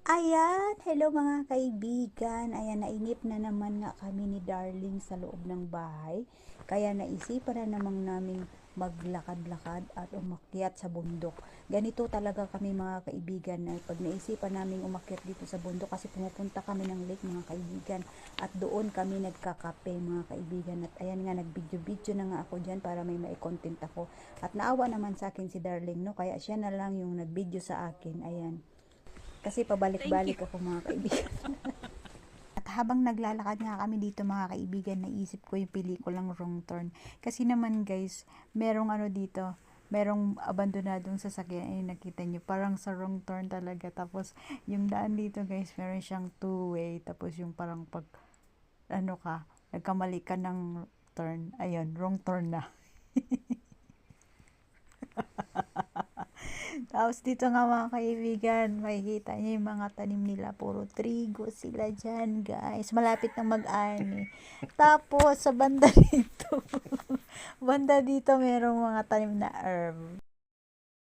Ayan, hello mga kaibigan. Ayan, nainip na naman nga kami ni Darling sa loob ng bahay. Kaya naisipan na naman naming maglakad-lakad at umakyat sa bundok. Ganito talaga kami mga kaibigan. Pag naisipan naming umakyat dito sa bundok kasi pumupunta kami ng lake mga kaibigan. At doon kami nagkakape mga kaibigan. At ayan nga, nag-video-video na nga ako dyan para may content ako. At naawa naman sa akin si Darling, no? Kaya siya na lang yung nag-video sa akin. Ayan. Kasi Thank you. pabalik-balik ako mga kaibigan. At habang naglalakad nga kami dito mga kaibigan, naisip ko yung pelikulang Wrong Turn. Kasi naman guys, merong ano dito, merong abandonadong sasakyan. Ay, nakita nyo, parang sa wrong turn talaga. Tapos, yung daan dito guys, meron siyang two-way. Tapos yung parang pag, ano ka, nagkamali ka ng turn. Ayun, wrong turn na. Tapos dito nga mga kaibigan, makikita niyo yung mga tanim nila. Puro trigo sila dyan, guys. Malapit na mag-ani. Tapos, sa banda dito, banda dito merong mga tanim na herb.